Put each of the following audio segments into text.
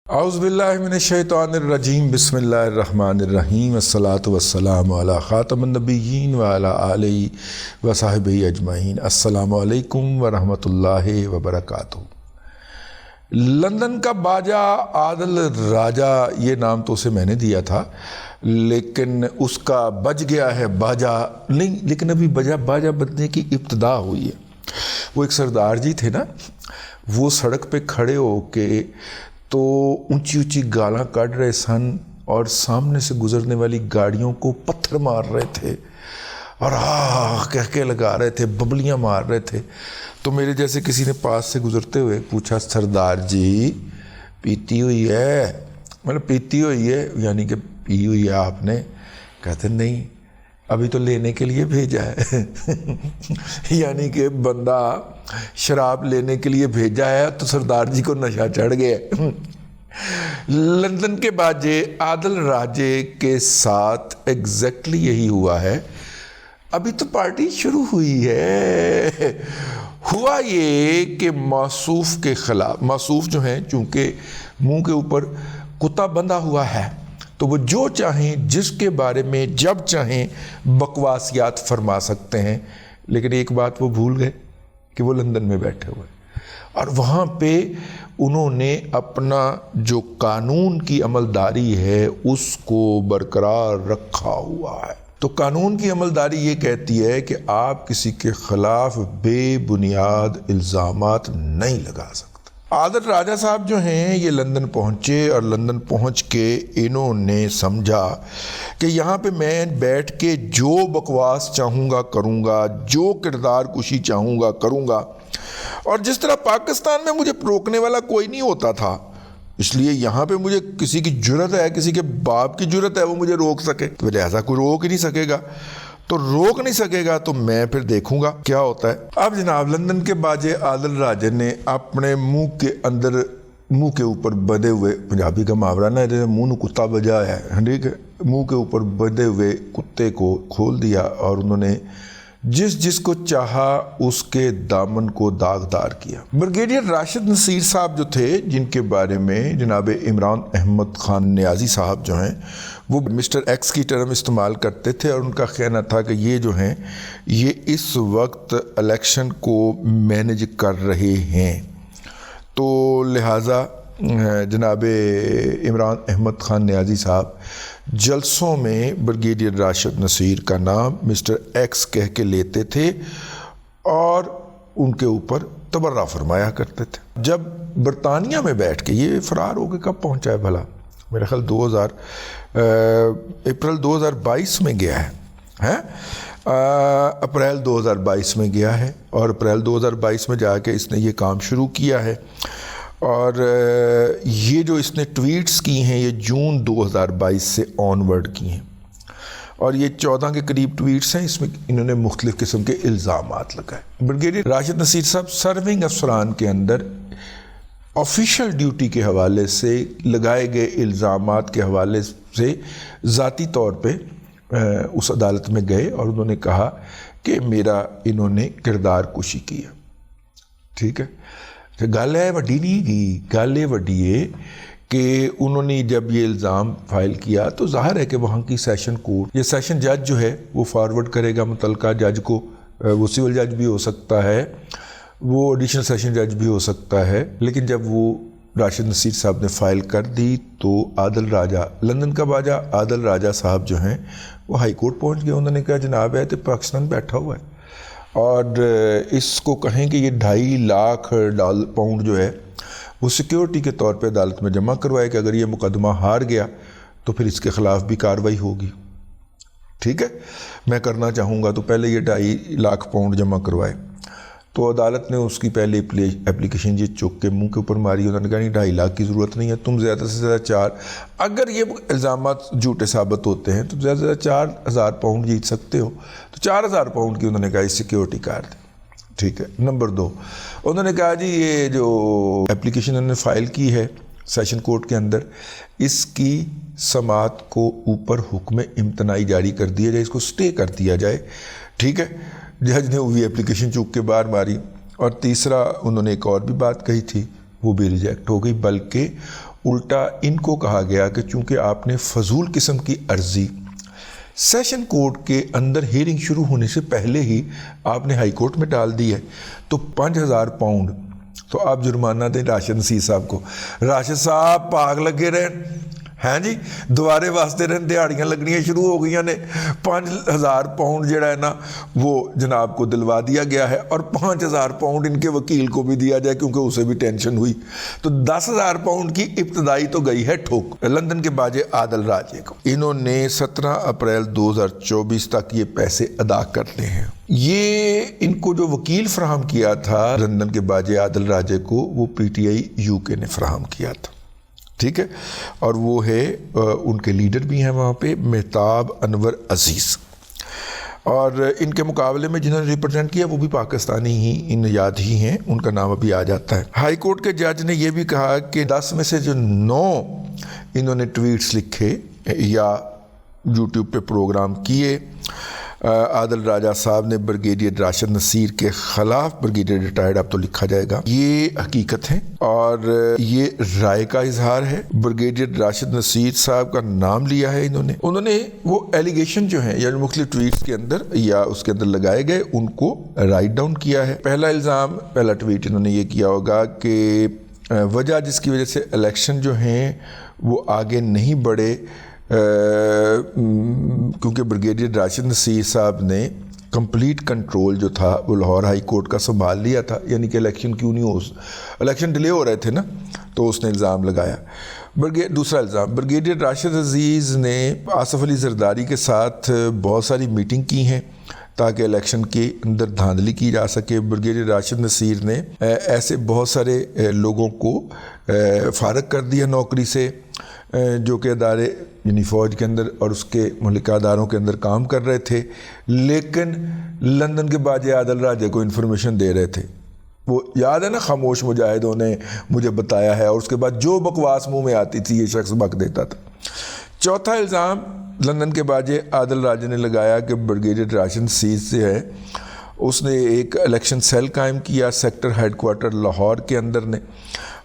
اعوذ باللہ من الشیطان الرجیم بسم اللہ الرحمن الرحیم الصلاۃ والسلام علی خاتم النبیین وعلی آلہ وصحبہ اجمعین۔ السلام علیکم ورحمۃ اللہ وبرکاتہ۔ لندن کا باجا عادل راجہ، یہ نام تو اسے میں نے دیا تھا لیکن اس کا بج گیا ہے باجا نہیں، لیکن ابھی باجا بجنے کی ابتدا ہوئی ہے۔ وہ ایک سردار جی تھے نا، وہ سڑک پہ کھڑے ہو کے تو اونچی اونچی گالاں کاٹ رہے سن اور سامنے سے گزرنے والی گاڑیوں کو پتھر مار رہے تھے اور کہہ کے لگا رہے تھے، ببلیاں مار رہے تھے۔ تو میرے جیسے کسی نے پاس سے گزرتے ہوئے پوچھا، سردار جی پیتی ہوئی ہے؟ پیتی ہوئی ہے یعنی کہ پی ہوئی ہے آپ نے؟ کہتے نہیں، ابھی تو لینے کے لیے بھیجا ہے یعنی کہ بندہ شراب لینے کے لیے بھیجا ہے تو سردار جی کو نشہ چڑھ گیا۔ لندن کے باجے عادل راجے کے ساتھ ایگزیکٹلی یہی ہوا ہے۔ ابھی تو پارٹی شروع ہوئی ہے۔ ہوا یہ کہ موصوف کے خلاف، موصوف جو ہیں چونکہ منہ کے اوپر کتا بندھا ہوا ہے تو وہ جو چاہیں جس کے بارے میں جب چاہیں بکواسیات فرما سکتے ہیں، لیکن ایک بات وہ بھول گئے کہ وہ لندن میں بیٹھے ہوئے اور وہاں پہ انہوں نے اپنا جو قانون کی عملداری ہے اس کو برقرار رکھا ہوا ہے۔ تو قانون کی عملداری یہ کہتی ہے کہ آپ کسی کے خلاف بے بنیاد الزامات نہیں لگا سکتے۔ عادل راجہ صاحب جو ہیں یہ لندن پہنچے اور لندن پہنچ کے انہوں نے سمجھا کہ یہاں پہ میں بیٹھ کے جو بکواس چاہوں گا کروں گا، جو کردار کشی چاہوں گا کروں گا، اور جس طرح پاکستان میں مجھے روکنے والا کوئی نہیں ہوتا تھا، اس لیے یہاں پہ مجھے کسی کی جرت ہے، کسی کے باپ کی جرت ہے وہ مجھے روک سکے، تو لہٰذا کوئی روک ہی نہیں سکے گا، تو روک نہیں سکے گا تو میں پھر دیکھوں گا کیا ہوتا ہے۔ اب جناب لندن کے باجے عادل راجے نے اپنے منہ کے اندر، منہ کے اوپر بندھے ہوئے، پنجابی کا محاورہ نا، منہ نو کتا بجا ہے، ٹھیک ہے، منہ کے اوپر بندھے ہوئے کتے کو کھول دیا اور انہوں نے جس کو چاہا اس کے دامن کو داغدار کیا۔ بریگیڈیئر راشد نصیر صاحب جو تھے، جن کے بارے میں جناب عمران احمد خان نیازی صاحب جو ہیں وہ مسٹر ایکس کی ٹرم استعمال کرتے تھے اور ان کا کہنا تھا کہ یہ جو ہیں یہ اس وقت الیکشن کو مینج کر رہے ہیں، تو لہٰذا جناب عمران احمد خان نیازی صاحب جلسوں میں بریگیڈیئر راشد نصیر کا نام مسٹر ایکس کہہ کے لیتے تھے اور ان کے اوپر تبرہ فرمایا کرتے تھے۔ جب برطانیہ میں بیٹھ کے، یہ فرار ہو کے کب پہنچا ہے بھلا؟ میرے خیال اپریل 2022 میں گیا ہے، اپریل 2022 میں گیا ہے اور اپریل 2022 میں جا کے اس نے یہ کام شروع کیا ہے، اور یہ جو اس نے ٹویٹس کی ہیں یہ جون 2022 سے آنورڈ کی ہیں اور یہ 14 کے قریب ٹویٹس ہیں، اس میں انہوں نے مختلف قسم کے الزامات لگائے۔ بریگیڈیئر راشد نصیر صاحب سرونگ افسران کے اندر آفیشیل ڈیوٹی کے حوالے سے لگائے گئے الزامات کے حوالے سے ذاتی طور پہ اس عدالت میں گئے اور انہوں نے کہا کہ میرا انہوں نے کردار کشی کی ہے، ٹھیک ہے۔ گل ہے وڈی نہیں گئی، گل یہ وڈی ہے کہ انہوں نے جب یہ الزام فائل کیا تو ظاہر ہے کہ وہاں کی سیشن کورٹ، یہ سیشن جج جو ہے وہ فارورڈ کرے گا متعلقہ جج کو، وہ سول جج بھی ہو سکتا ہے، وہ ایڈیشنل سیشن جج بھی ہو سکتا ہے، لیکن جب وہ راشد نصیر صاحب نے فائل کر دی تو عادل راجہ، لندن کا باجا عادل راجہ صاحب جو ہیں وہ ہائی کورٹ پہنچ گئے۔ انہوں نے کہا جناب ہے تو پاکستان بیٹھا ہوا ہے اور اس کو کہیں کہ یہ 2.5 لاکھ پاؤنڈ جو ہے وہ سیکیورٹی کے طور پہ عدالت میں جمع کروائے کہ اگر یہ مقدمہ ہار گیا تو پھر اس کے خلاف بھی کارروائی ہوگی، ٹھیک ہے، میں کرنا چاہوں گا تو پہلے یہ 2.5 لاکھ پاؤنڈ جمع کروائے۔ تو عدالت نے اس کی پہلے اپلیکیشن یہ چک کے منہ کے اوپر ماری، انہوں نے کہا نہیں 2.5 لاکھ کی ضرورت نہیں ہے، تم زیادہ سے زیادہ 4، اگر یہ الزامات جھوٹے ثابت ہوتے ہیں تو زیادہ سے زیادہ 4,000 پاؤنڈ جیت سکتے ہو، تو 4,000 پاؤنڈ کی انہوں نے کہا سیکیورٹی کارڈ، ٹھیک ہے۔ نمبر 2، انہوں نے کہا جی یہ جو اپلیکیشن انہوں نے فائل کی ہے سیشن کورٹ کے اندر، اس کی سماعت کو اوپر حکم امتناعی جاری کر دیا جائے، اس کو سٹے کر دیا جائے، ٹھیک ہے۔ جج نے وہی اپلیکیشن چوک کے باہر ماری، اور تیسرا انہوں نے ایک اور بھی بات کہی تھی، وہ بھی ریجیکٹ ہو گئی، بلکہ الٹا ان کو کہا گیا کہ چونکہ آپ نے فضول قسم کی عرضی سیشن کورٹ کے اندر ہیئرنگ شروع ہونے سے پہلے ہی آپ نے ہائی کورٹ میں ڈال دی ہے تو 5,000 پاؤنڈ تو آپ جرمانہ دیں راشد نصیر صاحب کو. راشد صاحب پاگ لگے رہن ہیں جی, دوبارے واسطے رہن, دیہڑیاں لگنیاں شروع ہو گئی نے. 5,000 پاؤنڈ جڑا ہے نا وہ جناب کو دلوا دیا گیا ہے, اور 5,000 پاؤنڈ ان کے وکیل کو بھی دیا جائے کیونکہ اسے بھی ٹینشن ہوئی. تو 10,000 پاؤنڈ کی ابتدائی تو گئی ہے ٹھوک لندن کے باجے عادل راجے کو. انہوں نے 17 اپریل 2024 تک یہ پیسے ادا کرنے ہیں. یہ ان کو جو وکیل فراہم کیا تھا لندن کے باجے عادل راجے کو, وہ پی ٹی آئی یو کے نے فراہم کیا تھا, ٹھیک ہے. اور وہ ہے ان کے لیڈر بھی ہیں وہاں پہ, مہتاب انور عزیز. اور ان کے مقابلے میں جنہوں نے ریپرزینٹ کیا وہ بھی پاکستانی ہی نژاد ہی ہیں, ان کا نام ابھی آ جاتا ہے. ہائی کورٹ کے جج نے یہ بھی کہا کہ 10 میں سے جو 9 انہوں نے ٹویٹس لکھے یا یوٹیوب پہ پروگرام کیے عادل راجہ صاحب نے بریگیڈیئر راشد نصیر کے خلاف, بریگیڈیئر ریٹائرڈ اب تو لکھا جائے گا, یہ حقیقت ہے اور یہ رائے کا اظہار ہے. بریگیڈیئر راشد نصیر صاحب کا نام لیا ہے انہوں نے وہ ایلیگیشن جو ہیں یعنی مختلف ٹویٹس کے اندر یا اس کے اندر لگائے گئے ان کو رائٹ ڈاؤن کیا ہے. پہلا الزام, پہلا ٹویٹ انہوں نے یہ کیا ہوگا کہ وجہ جس کی وجہ سے الیکشن جو ہیں وہ آگے نہیں بڑھے کیونکہ بریگیڈیئر راشد نصیر صاحب نے کمپلیٹ کنٹرول جو تھا وہ لاہور ہائی کورٹ کا سنبھال لیا تھا, یعنی کہ الیکشن کیوں نہیں الیکشن ڈیلے ہو رہے تھے نا, تو اس نے الزام لگایا. دوسرا الزام, بریگیڈیئر راشد عزیز نے آصف علی زرداری کے ساتھ بہت ساری میٹنگ کی ہیں تاکہ الیکشن کے اندر دھاندلی کی جا سکے. بریگیڈیئر راشد نصیر نے ایسے بہت سارے لوگوں کو فارغ کر دیا نوکری سے جو کہ ادارے یعنی فوج کے اندر اور اس کے ملکہ اداروں کے اندر کام کر رہے تھے, لیکن لندن کے باجے عادل راجے کو انفارمیشن دے رہے تھے. وہ یاد ہے نا, خاموش مجاہدوں نے مجھے بتایا ہے, اور اس کے بعد جو بکواس منہ میں آتی تھی یہ شخص بک دیتا تھا. چوتھا الزام لندن کے باجے عادل راجے نے لگایا کہ بریگیڈیئر راشد نصیر سے ہے, اس نے ایک الیکشن سیل قائم کیا سیکٹر ہیڈ کوارٹر لاہور کے اندر نے,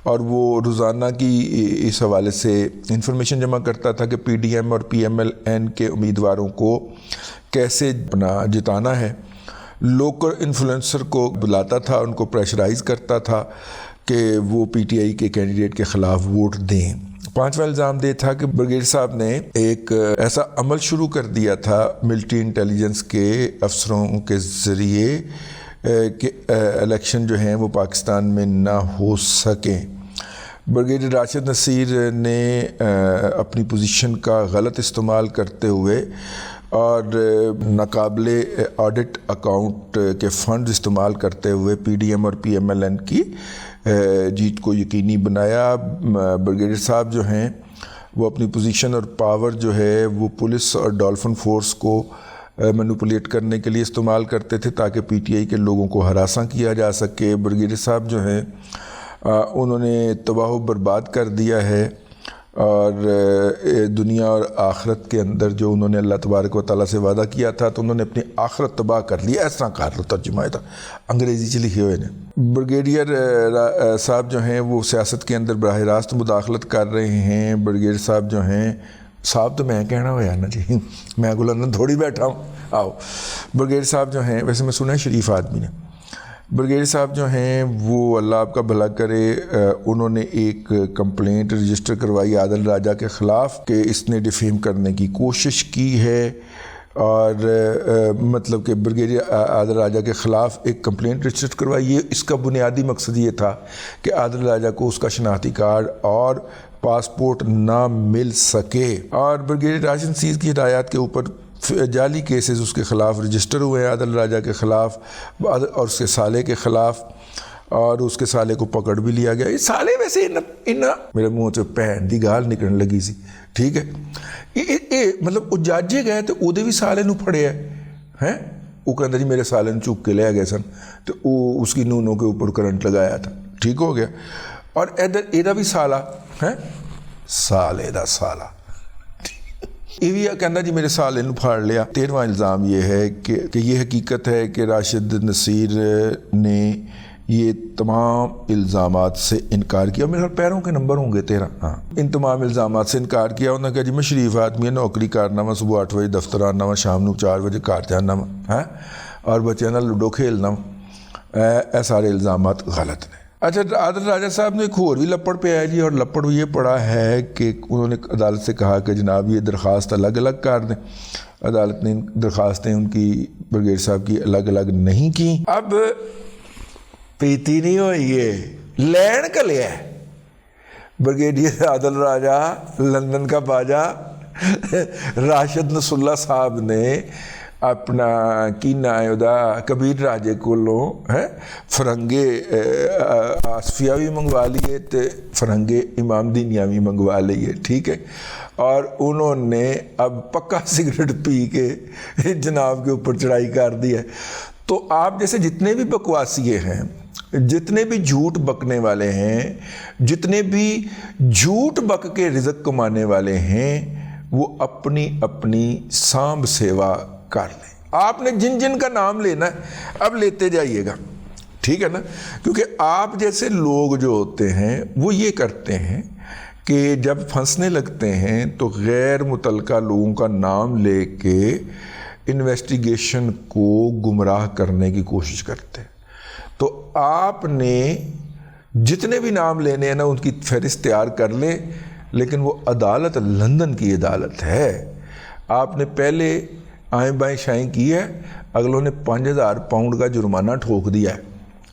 اور وہ روزانہ کی اس حوالے سے انفارمیشن جمع کرتا تھا کہ پی ڈی ایم اور پی ایم ایل این کے امیدواروں کو کیسے جتانا ہے. لوکل انفلوئنسر کو بلاتا تھا, ان کو پریشرائز کرتا تھا کہ وہ پی ٹی آئی کے کینڈیڈیٹ کے خلاف ووٹ دیں. پانچواں الزام یہ تھا کہ بریگیڈیئر صاحب نے ایک ایسا عمل شروع کر دیا تھا ملٹری انٹیلیجنس کے افسروں کے ذریعے کہ الیکشن جو ہیں وہ پاکستان میں نہ ہو سکیں. بریگیڈیئر راشد نصیر نے اپنی پوزیشن کا غلط استعمال کرتے ہوئے اور ناقابل آڈٹ اکاؤنٹ کے فنڈز استعمال کرتے ہوئے پی ڈی ایم اور پی ایم ایل این کی جیت کو یقینی بنایا. بریگیڈیئر صاحب جو ہیں وہ اپنی پوزیشن اور پاور جو ہے وہ پولیس اور ڈولفن فورس کو مینوپولیٹ کرنے کے لیے استعمال کرتے تھے تاکہ پی ٹی آئی کے لوگوں کو ہراساں کیا جا سکے. بریگیڈیئر صاحب جو ہیں انہوں نے تباہ و برباد کر دیا ہے, اور دنیا اور آخرت کے اندر جو انہوں نے اللہ تبارک و تعالیٰ سے وعدہ کیا تھا تو انہوں نے اپنی آخرت تباہ کر لی. اس طرح کر لو ترجمہ تھا, انگریزی سے لکھے ہوئے نے. بریگیڈیئر صاحب جو ہیں وہ سیاست کے اندر براہ راست مداخلت کر رہے ہیں. بریگیڈیئر صاحب جو ہیں, صاحب تو میں کہنا ہوا نا جی, میں کو لندن تھوڑی بیٹھا ہوں. آؤ, بریگیڈیئر صاحب جو ہیں, ویسے میں سنا ہے شریف آدمی نے, بریگیڈیئر صاحب جو ہیں وہ اللہ آپ کا بھلا کرے, انہوں نے ایک کمپلینٹ رجسٹر کروائی عادل راجہ کے خلاف کہ اس نے ڈیفیم کرنے کی کوشش کی ہے, اور مطلب کہ بریگیڈیئر عادل راجہ کے خلاف ایک کمپلینٹ رجسٹر کروائی. یہ اس کا بنیادی مقصد یہ تھا کہ عادل راجہ کو اس کا شناختی کارڈ اور پاسپورٹ نہ مل سکے. اور بریگیڈیئر راشد نصیر کی ہدایات کے اوپر جعلی کیسز اس کے خلاف رجسٹر ہوئے ہیں عادل راجہ کے خلاف اور اس کے سالے کے خلاف, اور اس کے سالے کو پکڑ بھی لیا گیا. یہ سالے ویسے میرے منہ سے پہن دی گال نکلنے لگی سی, ٹھیک ہے, مطلب وہ جاجے گئے تو وہ بھی سالے نو پھڑے ہیں, وہ کہتا جی میرے سالے نو چک کے لے گئے سن, تو وہ اس کی نونوں کے اوپر کرنٹ لگایا تھا, ٹھیک ہو گیا. اور ادھر یہ بھی سالہ ہے, سالے دا سالہ یہ بھی کہنا جی میرے سالے نو پھاڑ لیا. 13واں الزام یہ ہے کہ یہ حقیقت ہے کہ راشد نصیر نے یہ تمام الزامات سے انکار کیا. میرے پیروں کے نمبر ہوں گے 13. ہاں, ان تمام الزامات سے انکار کیا. انہوں نے کہا جی میں شریف آدمی ہے, نوکری کرنا وا, صبح 8 بجے دفتر آنا وا, شام کو 4 بجے گھر جانا وا, ہے, اور بچے نال لوڈو کھیلنا وا. اے سارے الزامات غلط نے. اچھا, عادل راجہ صاحب نے ایک اور بھی لپڑ پہ آیا جی, اور لپڑ یہ پڑا ہے کہ انہوں نے عدالت سے کہا کہ جناب یہ درخواست الگ الگ کر دیں. عدالت نے درخواستیں ان کی برگیڈ صاحب کی الگ الگ نہیں کی. اب پیتی نہیں ہوئی ہے, لین کا لیا ہے. بریگیڈیئر عادل راجہ, لندن کا باجا راشد نصر اللہ صاحب نے اپنا کی نائدہ کبیر راجے کو فرنگے آصفیہ بھی منگوا لیے تے فرنگے امام دینیا بھی منگوا لیے, ٹھیک ہے, اور انہوں نے اب پکا سگریٹ پی کے جناب کے اوپر چڑھائی کر دی ہے. تو آپ جیسے جتنے بھی بکواسیے ہیں, جتنے بھی جھوٹ بکنے والے ہیں, جتنے بھی جھوٹ بک کے رزق کمانے والے ہیں, وہ اپنی اپنی سانب سیوا کر لیں. آپ نے جن جن کا نام لینا ہے اب لیتے جائیے گا, ٹھیک ہے نا, کیونکہ آپ جیسے لوگ جو ہوتے ہیں وہ یہ کرتے ہیں کہ جب پھنسنے لگتے ہیں تو غیر متعلقہ لوگوں کا نام لے کے انویسٹیگیشن کو گمراہ کرنے کی کوشش کرتے ہیں. تو آپ نے جتنے بھی نام لینے ہیں نا ان کی فہرست تیار کر لیں, لیکن وہ عدالت لندن کی عدالت ہے. آپ نے پہلے آئیں بائیں شائیں کی ہے, اگلوں نے 5000 پاؤنڈ کا جرمانہ ٹھوک دیا ہے,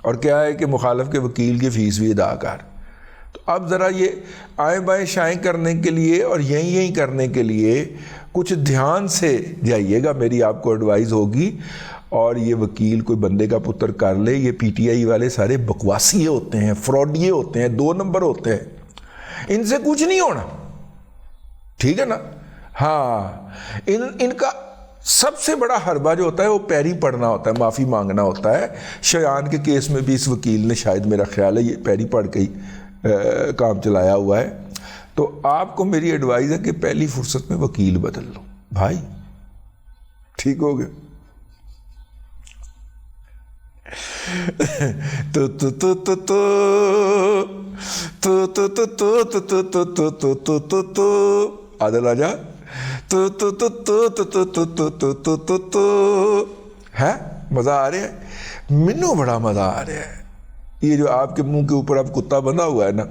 اور کیا ہے کہ مخالف کے وکیل کی فیس بھی ادا کر. تو اب ذرا یہ آئیں بائیں شائیں کرنے کے لیے اور یہیں کرنے کے لیے کچھ دھیان سے جائیے گا, میری آپ کو ایڈوائز ہوگی. اور یہ وکیل کوئی بندے کا پتر کر لے. یہ پی ٹی آئی والے سارے بکواسیے ہوتے ہیں, فراڈیے ہوتے ہیں, 2 نمبر ہوتے ہیں, ان سے کچھ نہیں ہونا, ٹھیک ہے نا. ہاں, ان کا سب سے بڑا حربہ جو ہوتا ہے وہ پیری پڑنا ہوتا ہے, معافی مانگنا ہوتا ہے. شیان کے کیس میں بھی اس وکیل نے شاید میرا خیال ہے یہ پیری پڑھ کے ہی کام چلایا ہوا ہے. تو آپ کو میری ایڈوائز ہے کہ پہلی فرصت میں وکیل بدل لو بھائی, ٹھیک ہو گئے. عادل راجہ ہے, مزہ آ رہا ہے, منو بڑا مزہ آ رہا ہے. یہ جو آپ کے منہ کے اوپر اب کتا بندھا ہوا ہے نا,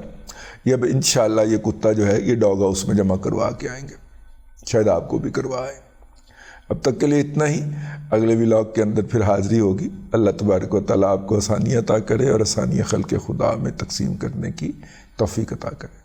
یہ اب انشاءاللہ یہ کتا جو ہے یہ ڈاگ ہاؤس میں جمع کروا کے آئیں گے, شاید آپ کو بھی کروائیں. اب تک کے لیے اتنا ہی, اگلے ولاگ کے اندر پھر حاضری ہوگی. اللہ تبارک و تعالیٰ آپ کو آسانی عطا کرے اور آسانی خلق خدا میں تقسیم کرنے کی توفیق عطا کرے.